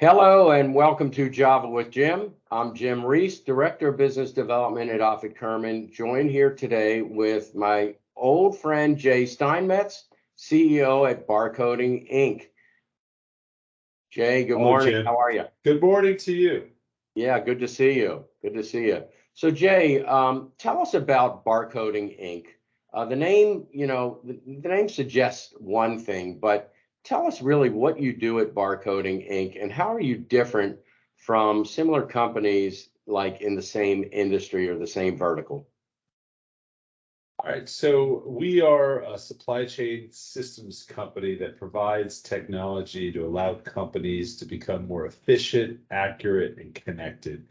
Hello and welcome to Java with Jim. I'm Jim Reese, Director of Business Development at Offit Kurman, joined here today with my old friend Jay Steinmetz, CEO at Barcoding Inc. Jay, good morning. Jim. How are you? Good morning to you. Yeah, good to see you. Good to see you. So Jay, tell us about Barcoding Inc. The name, the name suggests one thing, but tell us really what you do at Barcoding Inc. and how are you different from similar companies like in the same industry or the same vertical? All right, so we are a supply chain systems company that provides technology to allow companies to become more efficient, accurate, and connected.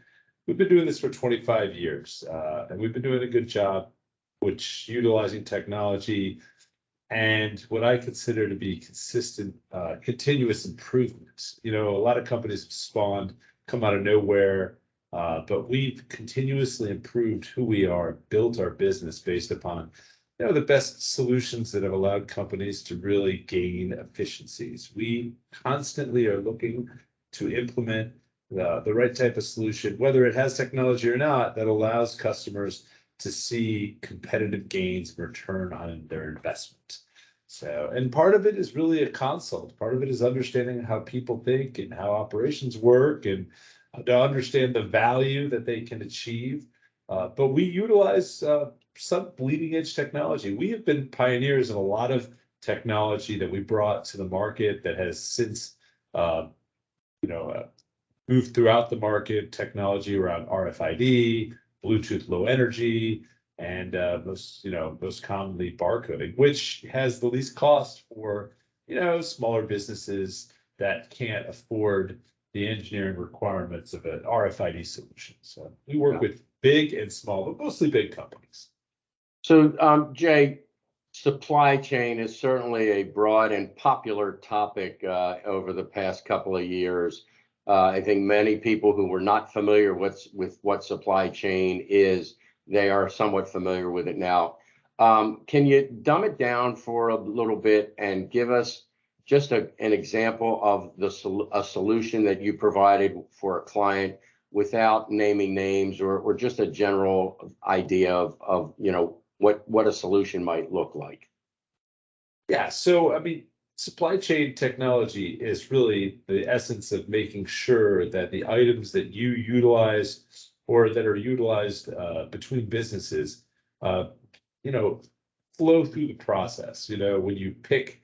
We've been doing this for 25 years, and we've been doing a good job, which utilizing technology and what I consider to be consistent, continuous improvements. A lot of companies have spawned, come out of nowhere, but we've continuously improved who we are, built our business based upon, the best solutions that have allowed companies to really gain efficiencies. We constantly are looking to implement the right type of solution, whether it has technology or not, that allows customers to see competitive gains and return on their investment. So, and part of it is really a consult. Part of it is understanding how people think and how operations work and to understand the value that they can achieve. But we utilize some bleeding edge technology. We have been pioneers in a lot of technology that we brought to the market that has since, moved throughout the market. Technology around RFID, Bluetooth Low Energy, and most commonly barcoding, which has the least cost for smaller businesses that can't afford the engineering requirements of an RFID solution. So we work with big and small, but mostly big companies. So Jay, supply chain is certainly a broad and popular topic over the past couple of years. I think many people who were not familiar with what supply chain is, they are somewhat familiar with it now. Can you dumb it down for a little bit and give us just an example of a solution that you provided for a client without naming names or just a general idea of what a solution might look like? Yeah, so supply chain technology is really the essence of making sure that the items that you utilize or that are utilized between businesses, flow through the process. When you pick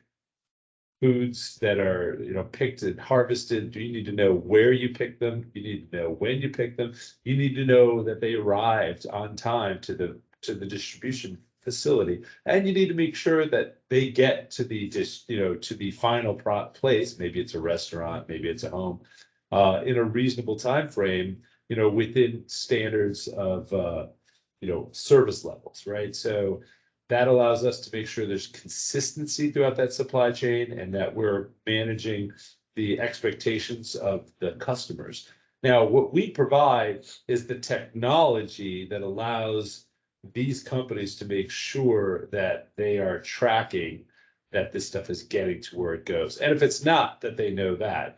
foods that are, picked and harvested, you need to know where you pick them. You need to know when you pick them. You need to know that they arrived on time to the distribution facility, and you need to make sure that they get to the final place. Maybe it's a restaurant, maybe it's a home, in a reasonable time frame. Within standards of service levels, right? So that allows us to make sure there's consistency throughout that supply chain and that we're managing the expectations of the customers. Now, what we provide is the technology that allows these companies to make sure that they are tracking that this stuff is getting to where it goes. And if it's not, that they know that,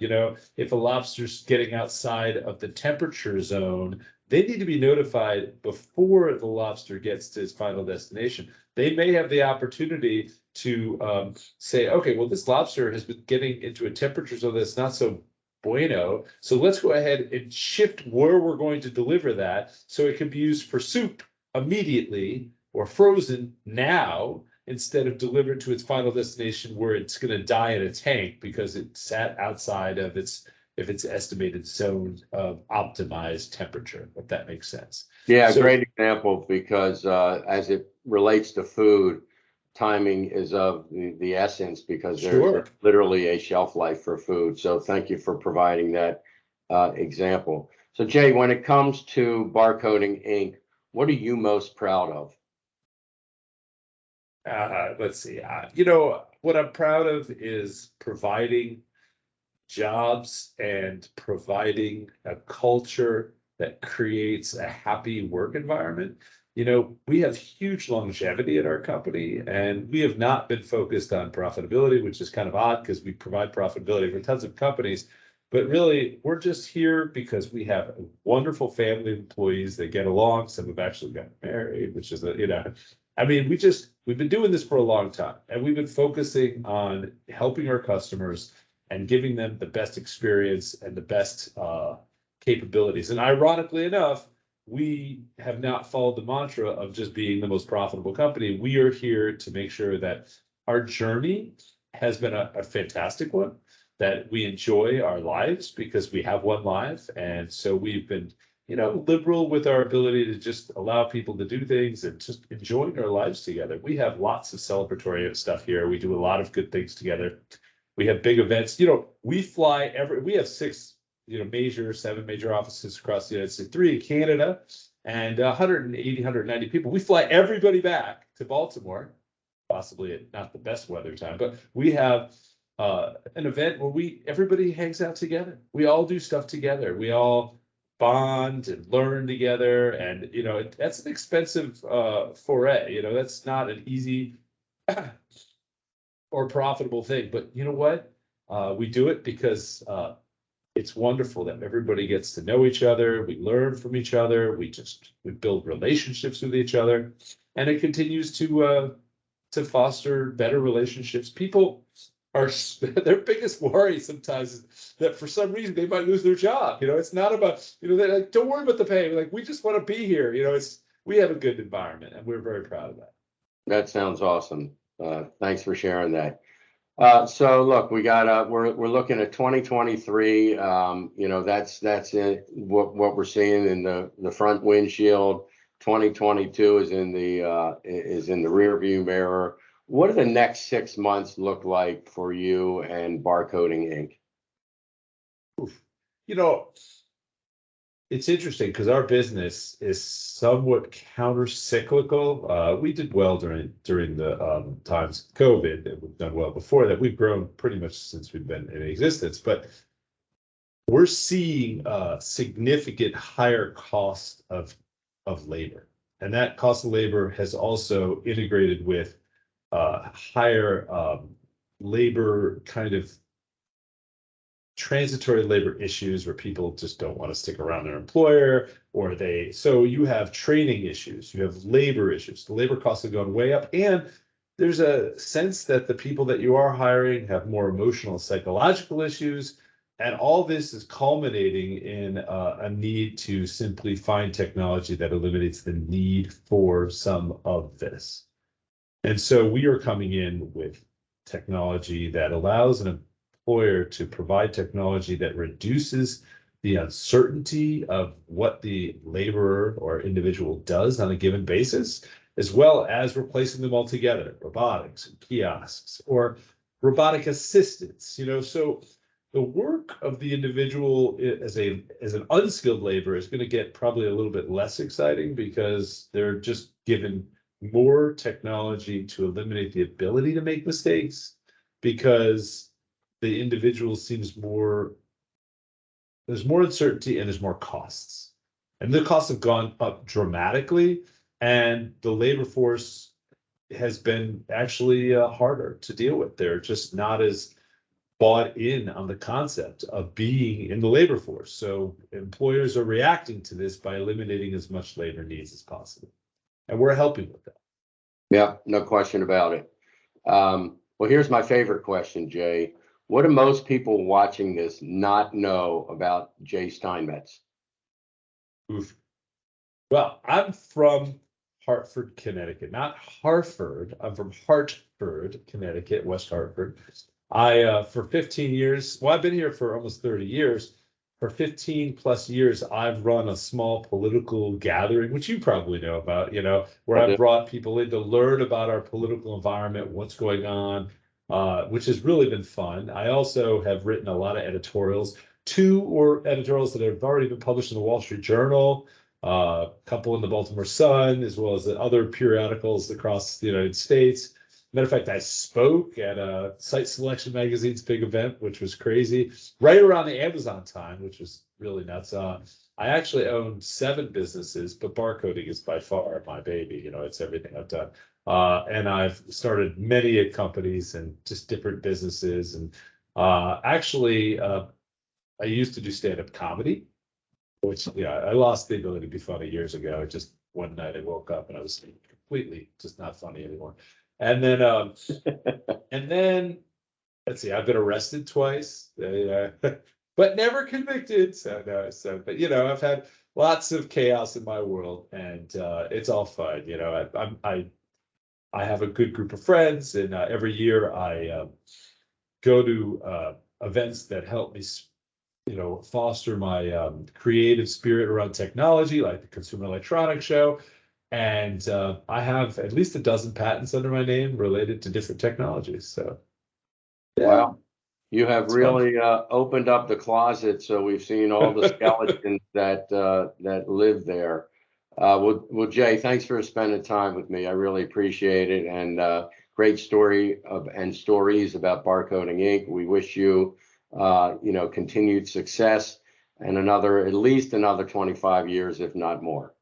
if a lobster's getting outside of the temperature zone, they need to be notified before the lobster gets to its final destination. They may have the opportunity to say, okay, well, this lobster has been getting into a temperature zone that's not so bueno. So let's go ahead and shift where we're going to deliver that so it can be used for soup immediately or frozen now, instead of delivered to its final destination where it's going to die in a tank because it sat outside of its estimated zone of optimized temperature, if that makes sense. Yeah, great example, because as it relates to food, timing is of the essence, because there's literally a shelf life for food. So thank you for providing that example. So Jay, when it comes to Barcoding Inc., what are you most proud of? Let's see. What I'm proud of is providing jobs and providing a culture that creates a happy work environment. We have huge longevity at our company, and we have not been focused on profitability, which is kind of odd because we provide profitability for tons of companies. But really, we're just here because we have a wonderful family of employees that get along. Some have actually gotten married, which is I mean, we've been doing this for a long time, and we've been focusing on helping our customers and giving them the best experience and the best capabilities. And ironically enough, we have not followed the mantra of just being the most profitable company. We are here to make sure that our journey has been a fantastic one, that we enjoy our lives because we have one life. And so we've been, liberal with our ability to just allow people to do things and just enjoying our lives together. We have lots of celebratory stuff here. We do a lot of good things together. We have big events. We have seven major offices across the United States, 3 in Canada, and 180, 190 people. We fly everybody back to Baltimore, possibly at not the best weather time, but we have an event where everybody hangs out together. We all do stuff together. We all bond and learn together. And, that's an expensive foray. That's not an easy or profitable thing. But you know what? We do it because it's wonderful that everybody gets to know each other. We learn from each other. We build relationships with each other, and it continues to foster better relationships. People their biggest worry sometimes is that for some reason they might lose their job. It's not about, they're like, don't worry about the pay. Like, we just want to be here. We have a good environment, and we're very proud of that. That sounds awesome. Thanks for sharing that. So look, we're looking at 2023. That's it. What we're seeing in the front windshield. 2022 is in the rear view mirror. What do the next 6 months look like for you and Barcoding Inc.? It's interesting because our business is somewhat counter-cyclical. We did well during the times of COVID, and we've done well before that. We've grown pretty much since we've been in existence, but we're seeing significant higher cost of labor, and that cost of labor has also integrated with higher labor, kind of transitory labor issues where people just don't want to stick around their employer, so you have training issues, you have labor issues. The labor costs have gone way up, and there's a sense that the people that you are hiring have more emotional, psychological issues, and all this is culminating in a need to simply find technology that eliminates the need for some of this. And so we are coming in with technology that allows an employer to provide technology that reduces the uncertainty of what the laborer or individual does on a given basis, as well as replacing them altogether, robotics and kiosks or robotic assistants. So the work of the individual as an unskilled laborer is going to get probably a little bit less exciting because they're just given more technology to eliminate the ability to make mistakes, because the individual there's more uncertainty and there's more costs. And the costs have gone up dramatically, and the labor force has been actually harder to deal with. They're just not as bought in on the concept of being in the labor force. So employers are reacting to this by eliminating as much labor needs as possible. And we're helping with that. Yeah, no question about it. Well, here's my favorite question, Jay. What do most people watching this not know about Jay Steinmetz? Oof. Well, I'm from Hartford, Connecticut, not Hartford. I'm from Hartford, Connecticut, West Hartford. For 15 years, well, I've been here for almost 30 years. For 15 plus years, I've run a small political gathering, which you probably know about, where I've brought people in to learn about our political environment, what's going on, which has really been fun. I also have written a lot of editorials, 2 editorials that have already been published in the Wall Street Journal, a couple in the Baltimore Sun, as well as the other periodicals across the United States. Matter of fact, I spoke at a Site Selection Magazine's big event, which was crazy, right around the Amazon time, which was really nuts. I actually own 7 businesses, but barcoding is by far my baby. It's everything I've done. And I've started many companies and just different businesses. And I used to do stand-up comedy, which, yeah, I lost the ability to be funny years ago. Just one night I woke up and I was completely just not funny anymore. And then let's see, I've been arrested twice, but never convicted. So no, but I've had lots of chaos in my world, and it's all fun. I have a good group of friends, and every year I go to events that help me, foster my creative spirit around technology, like the Consumer Electronics Show. And I have at least a dozen patents under my name related to different technologies. So, yeah. Wow. You have It's fun. really opened up the closet, so we've seen all the skeletons that live there. Well, Jay, thanks for spending time with me. I really appreciate it, and great stories about Barcoding Inc. We wish you, continued success and at least another 25 years, if not more.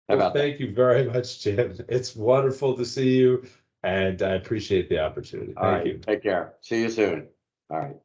How Well, about that? thank you very much, Jim. It's wonderful to see you, and I appreciate the opportunity. All Thank right, you. take care. See you soon. All right.